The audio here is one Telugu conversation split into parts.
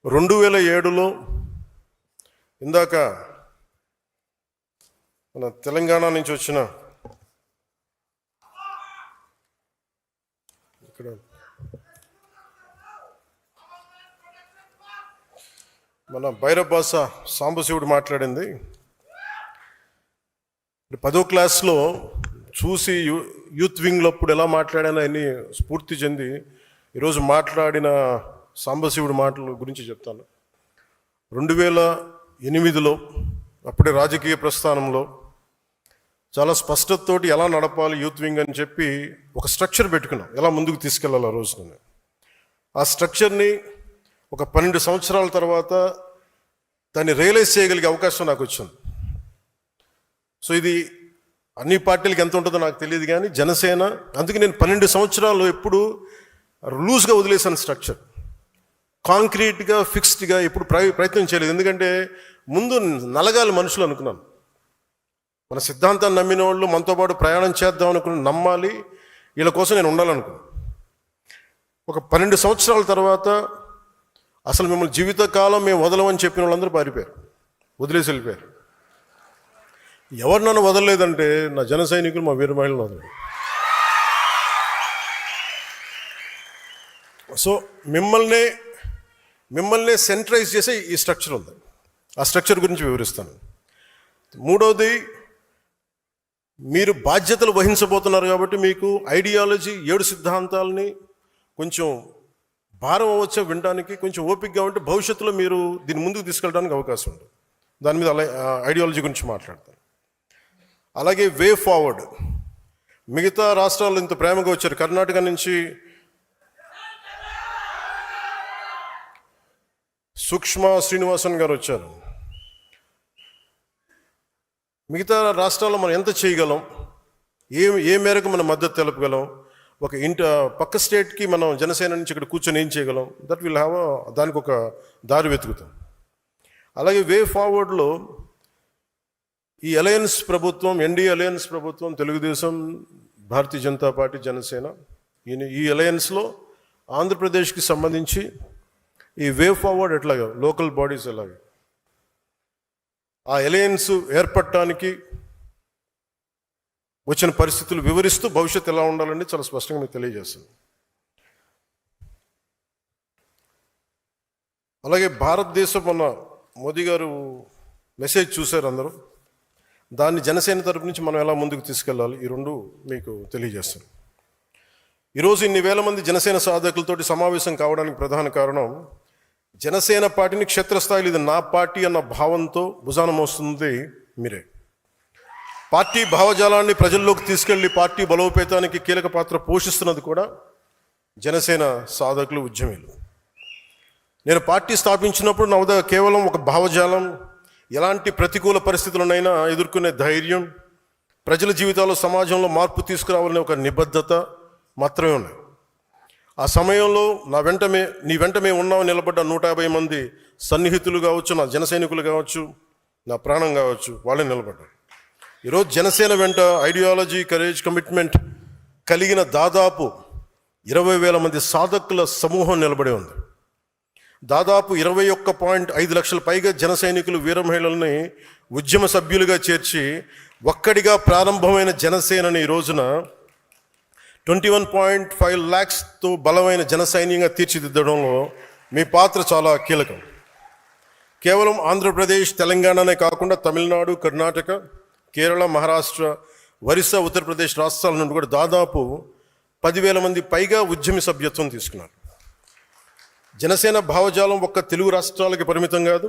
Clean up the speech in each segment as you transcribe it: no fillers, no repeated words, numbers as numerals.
2007లో ఇందాక మన తెలంగాణ నుంచి వచ్చిన ఇక్కడ మన భైరబాస సాంబశివుడు మాట్లాడింది. 10వ క్లాస్లో చూసి యూత్ వింగ్లో అప్పుడు ఎలా మాట్లాడానో అన్ని స్ఫూర్తి చెంది ఈరోజు మాట్లాడిన సాంబశివుడి మాటల గురించి చెప్తాను. 2008లో అప్పుడే రాజకీయ ప్రస్థానంలో చాలా స్పష్టతతోటి ఎలా నడపాలి యూత్ వింగ్ అని చెప్పి ఒక స్ట్రక్చర్ పెట్టుకున్నాం, ఎలా ముందుకు తీసుకెళ్ళాలి ఆ రోజున. ఆ స్ట్రక్చర్ని ఒక 12 సంవత్సరాల తర్వాత దాన్ని రియలైజ్ చేయగలిగే అవకాశం నాకు వచ్చింది. సో ఇది అన్ని పార్టీలకు ఎంత ఉంటుందో నాకు తెలియదు, కానీ జనసేన, అందుకే నేను 12 సంవత్సరాలు ఎప్పుడు లూజ్గా వదిలేసాను స్ట్రక్చర్. కాంక్రీట్గా ఫిక్స్డ్గా ఎప్పుడు ప్రయత్నం చేయలేదు. ఎందుకంటే ముందు నలగాలి మనుషులు అనుకున్నాను. మన సిద్ధాంతాన్ని నమ్మిన వాళ్ళు మనతో పాటు ప్రయాణం చేద్దాం అనుకుని నమ్మాలి, వీళ్ళ కోసం నేను ఉండాలనుకున్నాను. ఒక 12 సంవత్సరాల తర్వాత అసలు మిమ్మల్ని జీవితకాలం మేము వదలమని చెప్పిన వాళ్ళందరూ పారిపోయారు, వదిలేసి వెళ్ళిపోయారు. ఎవరు నన్ను వదలలేదంటే నా జన సైనికులు, మా వీర మహిళలు వదలలేదు. సో మిమ్మల్ని సెంట్రైజ్ చేసే ఈ స్ట్రక్చర్ ఉంది. ఆ స్ట్రక్చర్ గురించి వివరిస్తాను. మూడవది, మీరు బాధ్యతలు వహించబోతున్నారు కాబట్టి మీకు ఐడియాలజీ 7 సిద్ధాంతాలని కొంచెం భారం అవ్వచ్చు వినడానికి, కొంచెం ఓపికగా ఉంటే భవిష్యత్తులో మీరు దీన్ని ముందుకు తీసుకెళ్ళడానికి అవకాశం ఉంది. దాని మీద ఐడియాలజీ గురించి మాట్లాడతాను. అలాగే వే ఫార్వర్డ్, మిగతా రాష్ట్రాలు ఇంత ప్రేమగా వచ్చారు. కర్ణాటక నుంచి సుష్మా శ్రీనివాసన్ గారు వచ్చారు. మిగతా రాష్ట్రాల్లో మనం ఎంత చేయగలం, ఏ మేరకు మనం మద్దతు తెలపగలం, ఒక పక్క స్టేట్కి మనం జనసేన నుంచి ఇక్కడ కూర్చొని ఏం చేయగలం, దట్ విల్ హ్యావ్ దానికి ఒక దారి వెతుకుతాం. అలాగే వే ఫార్వర్డ్లో ఈ అలయన్స్ ప్రభుత్వం, ఎన్డీఏ అలయన్స్ ప్రభుత్వం, తెలుగుదేశం, భారతీయ జనతా పార్టీ, జనసేన, ఈ అలయన్స్లో ఆంధ్రప్రదేశ్కి సంబంధించి ఈ వే ఫార్వర్డ్ ఎట్లాగా, లోకల్ బాడీస్ ఎలాగా, ఆ అలయన్స్ ఏర్పడటానికి వచ్చిన పరిస్థితులు వివరిస్తూ భవిష్యత్తు ఎలా ఉండాలని చాలా స్పష్టంగా మీకు తెలియజేస్తుంది. అలాగే భారతదేశం, మొన్న మోదీ గారు మెసేజ్ చూశారు అందరూ, దాన్ని జనసేన తరపు నుంచి మనం ఎలా ముందుకు తీసుకెళ్ళాలి, ఈ 2 మీకు తెలియజేస్తాను. ఈరోజు ఇన్ని వేల మంది జనసేన సాధకులతోటి సమావేశం కావడానికి ప్రధాన కారణం, జనసేన పార్టీని క్షేత్రస్థాయిలో ఇది నా పార్టీ అన్న భావంతో భుజాన మోస్తుంది మీరే. పార్టీ భావజాలాన్ని ప్రజల్లోకి తీసుకెళ్లి పార్టీ బలోపేతానికి కీలక పాత్ర పోషిస్తున్నది కూడా జనసేన సాధకులు, ఉద్యమీలు. నేను పార్టీ స్థాపించినప్పుడు నా వద్ద కేవలం ఒక భావజాలం, ఎలాంటి ప్రతికూల పరిస్థితులనైనా ఎదుర్కొనే ధైర్యం, ప్రజల జీవితాల్లో, సమాజంలో మార్పు తీసుకురావాలనే ఒక నిబద్ధత మాత్రమే ఉన్నాయి. ఆ సమయంలో నీ వెంట మేము ఉన్నామని నిలబడ్డ 150 మంది సన్నిహితులు కావచ్చు, నా జన సైనికులు కావచ్చు, నా ప్రాణం కావచ్చు, వాళ్ళే నిలబడ్డారు. ఈరోజు జనసేన వెంట ఐడియాలజీ, కరేజ్, కమిట్మెంట్ కలిగిన దాదాపు 20,000 మంది సాధకుల సమూహం నిలబడి ఉంది. దాదాపు 21.5 లక్షల పైగా జన సైనికులు, వీర మహిళల్ని ఉద్యమ సభ్యులుగా చేర్చి ఒక్కడిగా ప్రారంభమైన జనసేనని ఈ రోజున 21.5 lakhsతో బలమైన జన సైన్యంగా తీర్చిదిద్దడంలో మీ పాత్ర చాలా కీలకం. కేవలం ఆంధ్రప్రదేశ్, తెలంగాణనే కాకుండా తమిళనాడు, కర్ణాటక, కేరళ, మహారాష్ట్ర, ఒరిస్సా, ఉత్తరప్రదేశ్ రాష్ట్రాల నుండి కూడా దాదాపు 10,000 మంది పైగా ఉద్యమి సభ్యత్వం తీసుకున్నారు. జనసేన భావజాలం ఒక్క తెలుగు రాష్ట్రాలకి పరిమితం కాదు,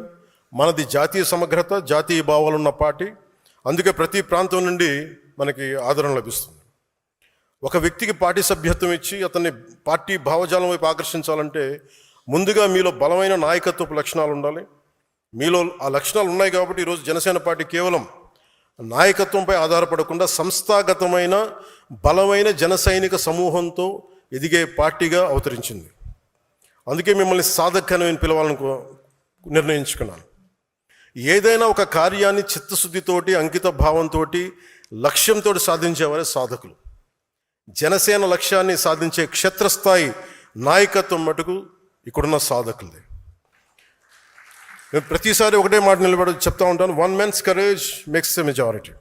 మనది జాతీయ సమగ్రత, జాతీయ భావాలు ఉన్న పార్టీ. అందుకే ప్రతి ప్రాంతం నుండి మనకి ఆదరణ లభిస్తుంది. ఒక వ్యక్తికి పార్టీ సభ్యత్వం ఇచ్చి అతన్ని పార్టీ భావజాలం వైపు ఆకర్షించాలంటే ముందుగా మీలో బలమైన నాయకత్వపు లక్షణాలు ఉండాలి. మీలో ఆ లక్షణాలు ఉన్నాయి కాబట్టి ఈరోజు జనసేన పార్టీ కేవలం నాయకత్వంపై ఆధారపడకుండా సంస్థాగతమైన బలమైన జన సైనిక సమూహంతో ఎదిగే పార్టీగా అవతరించింది. అందుకే మిమ్మల్ని సాధకని పిలవాలని నిర్ణయించుకున్నాను. ఏదైనా ఒక కార్యాన్ని చిత్తశుద్ధితోటి, అంకిత భావంతో, లక్ష్యంతో సాధించేవారే సాధకులు. జనసేన లక్ష్యాన్ని సాధించే క్షేత్రస్థాయి నాయకత్వం మటుకు ఇక్కడున్న సాధకులది. నేను ప్రతిసారి ఒకటే మాట నిలబడి చెప్తా ఉంటాను, one man's courage makes the majority.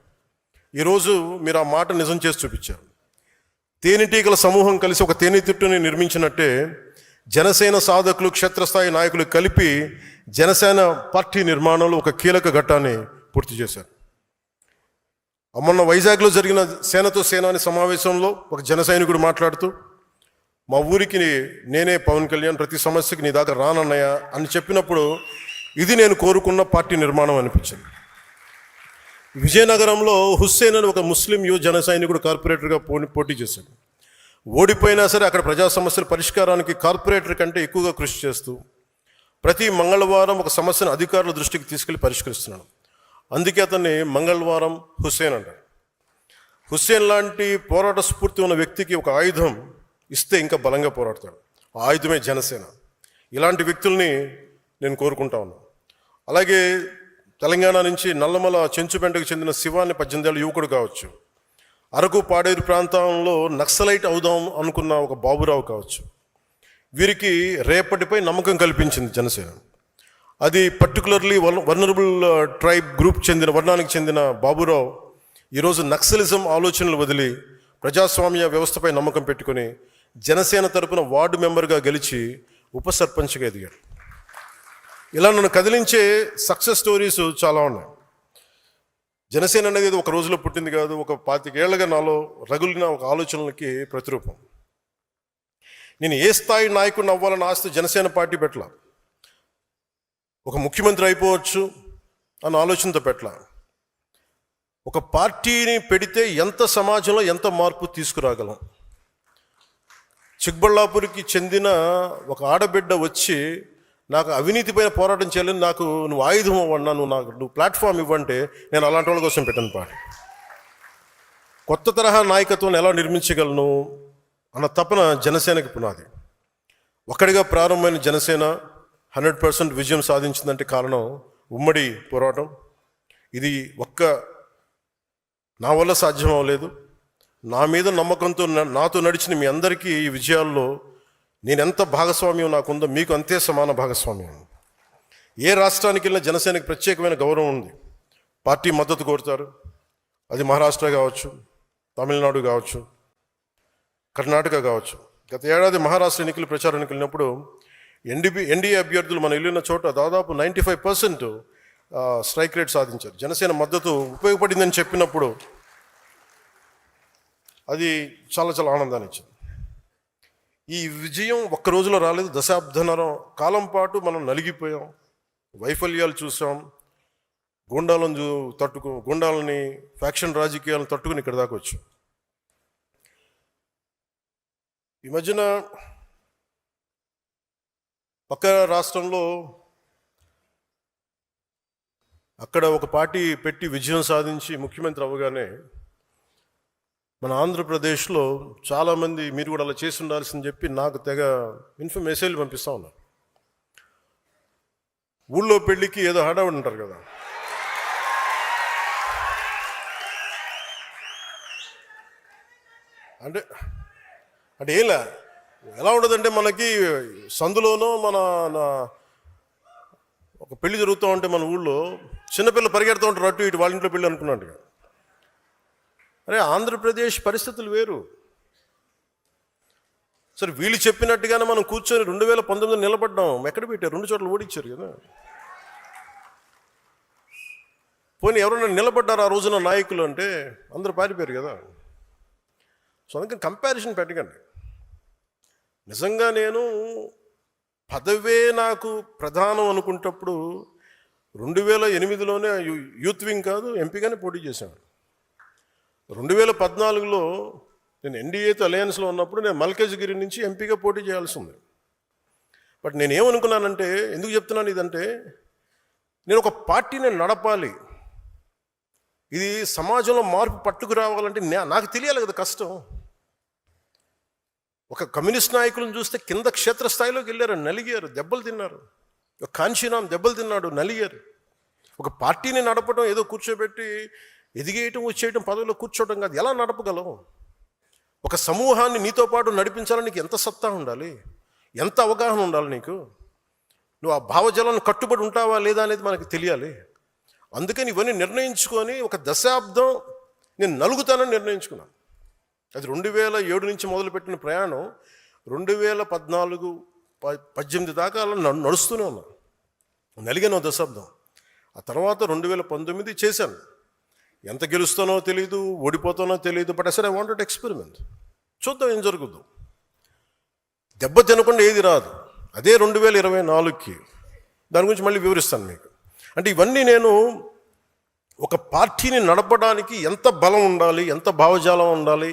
ఈరోజు మీరు ఆ మాట నిజం చేసి చూపించారు. తేనెటీగల సమూహం కలిసి ఒక తేనెతిట్టుని నిర్మించినట్టే జనసేన సాధకులు, క్షేత్రస్థాయి నాయకులు కలిపి జనసేన పార్టీ నిర్మాణంలో ఒక కీలక ఘట్టాన్ని పూర్తి చేశారు. మొన్న వైజాగ్లో జరిగిన సేనతో సేనాని సమావేశంలో ఒక జన సైనికుడు మాట్లాడుతూ, మా ఊరికి నేనే పవన్ కళ్యాణ్, ప్రతి సమస్యకి నీ దాకా రానన్నయ్య అని చెప్పినప్పుడు ఇది నేను కోరుకున్న పార్టీ నిర్మాణం అనిపించింది. విజయనగరంలో హుస్సేన్ అని ఒక ముస్లిం యువ జన సైనికుడు కార్పొరేటర్గా పోటీ చేశాడు. ఓడిపోయినా సరే అక్కడ ప్రజా సమస్యల పరిష్కారానికి కార్పొరేటర్ కంటే ఎక్కువగా కృషి చేస్తూ ప్రతి మంగళవారం ఒక సమస్యను అధికారుల దృష్టికి తీసుకెళ్లి పరిష్కరిస్తున్నాడు. అందుకే అతన్ని మంగళవారం హుస్సేన్ అంటారు. హుస్సేన్ లాంటి పోరాట స్ఫూర్తి ఉన్న వ్యక్తికి ఒక ఆయుధం ఇస్తే ఇంకా బలంగా పోరాడతాడు. ఆ ఆయుధమే జనసేన. ఇలాంటి వ్యక్తుల్ని నేను కోరుకుంటా ఉన్నాను. అలాగే తెలంగాణ నుంచి నల్లమల చెంచుపెంటకు చెందిన శివాని 18 ఏళ్ళ యువకుడు కావచ్చు, అరకు పాడేరు ప్రాంతంలో నక్సలైట్ అవుదాం అనుకున్న ఒక బాబురావు కావచ్చు, వీరికి రేపటిపై నమ్మకం కల్పించింది జనసేన. అది పర్టికులర్లీ వల్నరబుల్ ట్రైబ్ గ్రూప్ వర్ణానికి చెందిన బాబురావు ఈరోజు నక్సలిజం ఆలోచనలు వదిలి ప్రజాస్వామ్య వ్యవస్థపై నమ్మకం పెట్టుకుని జనసేన తరపున వార్డు మెంబర్గా గెలిచి ఉప సర్పంచ్గా ఎదిగాడు. ఇలా నన్ను కదిలించే సక్సెస్ స్టోరీస్ చాలా ఉన్నాయి. జనసేన అనేది ఒక రోజులో పుట్టింది కాదు, ఒక 25 ఏళ్లుగా నాలో రగులిన ఒక ఆలోచనలకి ప్రతిరూపం. నేను ఏ స్థాయి నాయకుడిని అవ్వాలని ఆస్తి జనసేన పార్టీ పెట్టలా, ఒక ముఖ్యమంత్రి అయిపోవచ్చు అన్న ఆలోచనతో పెట్టలా. ఒక పార్టీని పెడితే ఎంత సమాజంలో ఎంత మార్పు తీసుకురాగలం. చిక్బళ్ళాపూర్కి చెందిన ఒక ఆడబిడ్డ వచ్చి నాకు అవినీతిపైన పోరాటం చేయాలని, నాకు నువ్వు ఆయుధం ఇవ్వన్నా, నువ్వు ప్లాట్ఫామ్ ఇవ్వంటే నేను అలాంటి వాళ్ళ కోసం పెట్టాను పార్టీ. కొత్త తరహా నాయకత్వాన్ని ఎలా నిర్మించగలను అన్న తపన జనసేనకి పునాది. ఒక్కడిగా ప్రారంభమైన జనసేన 100% విజయం సాధించిందంటే కారణం ఉమ్మడి పోరాటం. ఇది నా వల్ల సాధ్యం అవ్వలేదు. నా మీద నమ్మకంతో నాతో నడిచిన మీ అందరికీ ఈ విజయాల్లో నేను ఎంత భాగస్వామ్యం నాకుందో మీకు అంతే సమాన భాగస్వామ్యం. ఏ రాష్ట్రానికి వెళ్ళినా జనసేనకి ప్రత్యేకమైన గౌరవం ఉంది. పార్టీ మద్దతు కోరుతారు. అది మహారాష్ట్ర కావచ్చు, తమిళనాడు కావచ్చు, కర్ణాటక కావచ్చు. గత ఏడాది మహారాష్ట్ర ఎన్నికలు ప్రచారానికి వెళ్ళినప్పుడు ఎన్డీఏ అభ్యర్థులు మనం వెళ్ళిన చోట దాదాపు 95% స్ట్రైక్ రేట్ సాధించారు. జనసేన మద్దతు ఉపయోగపడిందని చెప్పినప్పుడు అది చాలా చాలా ఆనందాన్ని ఇచ్చింది. ఈ విజయం ఒక్క రోజులో రాలేదు. దశాబ్దన్నర కాలం పాటు మనం నలిగిపోయాం, వైఫల్యాలు చూసాం, గుండాలని ఫ్యాక్షన్ రాజకీయాలను తట్టుకుని ఇక్కడ దాకా వచ్చాం. ఈ మధ్యన పక్క రాష్ట్రంలో అక్కడ ఒక పార్టీ పెట్టి విజయం సాధించి ముఖ్యమంత్రి అవ్వగానే మన ఆంధ్రప్రదేశ్లో చాలామంది మీరు కూడా అలా చేసి ఉండాల్సిందని చెప్పి నాకు తెగ మెసేజ్లు పంపిస్తూ ఉన్నారు. ఊళ్ళో పెళ్ళికి ఏదో హడావుడి ఉంటారు కదా, అంటే ఎలా ఉండదంటే మనకి సందులోనో ఒక పెళ్లి జరుగుతూ ఉంటే మన ఊళ్ళో చిన్నపిల్లలు పరిగెడుతూ ఉంటారు అటు ఇటు, వాళ్ళ ఇంట్లో పెళ్ళి అనుకున్నట్టుగా. అరే ఆంధ్రప్రదేశ్ పరిస్థితులు వేరు. సరే వీళ్ళు చెప్పినట్టుగానే మనం కూర్చొని 2019 నిలబడ్డాం. ఎక్కడ పెట్టారు? 2 చోట్ల ఓడించారు కదా. పోనీ ఎవరైనా నిలబడ్డారు ఆ రోజున నాయకులు అంటే అందరూ పారిపోయారు కదా. సో అందుకని కంపారిజన్ పెట్టకండి. నిజంగా నేను పదవే నాకు ప్రధానం అనుకుంటప్పుడు 2008లోనే యూత్ వింగ్ కాదు ఎంపీగానే పోటీ చేశాను. 2014లో నేను ఎన్డీఏతో అలయన్స్లో ఉన్నప్పుడు నేను మల్కాజ్గిరి నుంచి ఎంపీగా పోటీ చేయాల్సి ఉంది. బట్ నేను ఏమనుకున్నానంటే, ఎందుకు చెప్తున్నాను ఇదంటే, నేను ఒక పార్టీని నడపాలి, ఇది సమాజంలో మార్పు పట్టుకు రావాలంటే నాకు తెలియాలి కదా కష్టం. ఒక కమ్యూనిస్ట్ నాయకులను చూస్తే కింద క్షేత్రస్థాయిలోకి వెళ్ళారు, నలిగారు, దెబ్బలు తిన్నారు. ఒక కాంచీరామ్ దెబ్బలు తిన్నాడు, నలిగారు. ఒక పార్టీని నడపడం ఏదో కూర్చోబెట్టి ఎదిగేయటం వచ్చేయటం పదవిలో కూర్చోవడం కాదు. ఎలా నడపగలం? ఒక సమూహాన్ని నీతో పాటు నడిపించాలని నీకు ఎంత సత్తా ఉండాలి, ఎంత అవగాహన ఉండాలి నీకు. నువ్వు ఆ భావజాలను కట్టుబడి ఉంటావా లేదా అనేది మనకు తెలియాలి. అందుకని ఇవన్నీ నిర్ణయించుకొని ఒక దశాబ్దం నేను నలుగుతానని నిర్ణయించుకున్నాను. అది 2007 నుంచి మొదలుపెట్టిన ప్రయాణం 2014-18 దాకా అలా నడుస్తూనే ఉన్నాను. నలిగాను దశాబ్దం. ఆ తర్వాత 2019 చేశాను. ఎంత గెలుస్తానో తెలియదు, ఓడిపోతానో తెలియదు. బట్ అసలు ఐ వాంటెడ్ ఎక్స్పెరిమెంట్. చూద్దాం ఏం జరుగుద్దు. దెబ్బ తినకుండా ఏది రాదు. అదే 2024కి దాని గురించి మళ్ళీ వివరిస్తాను మీకు. అంటే ఇవన్నీ నేను ఒక పార్టీని నడపడానికి ఎంత బలం ఉండాలి, ఎంత భావజాలం ఉండాలి,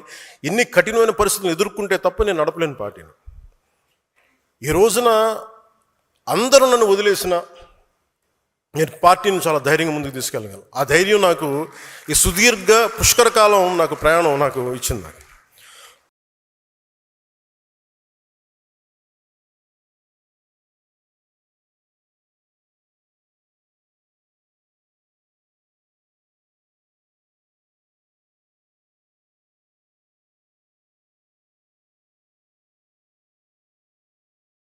ఎన్ని కఠినమైన పరిస్థితులను ఎదుర్కొంటే తప్ప నేను నడపలేని పార్టీని. ఈ రోజున అందరూ నన్ను వదిలేసిన నేను పార్టీని చాలా ధైర్యంగా ముందుకు తీసుకెళ్ళగలను. ఆ ధైర్యం నాకు ఈ సుదీర్ఘ పుష్కర కాలం నాకు ప్రయాణం నాకు ఇచ్చింది.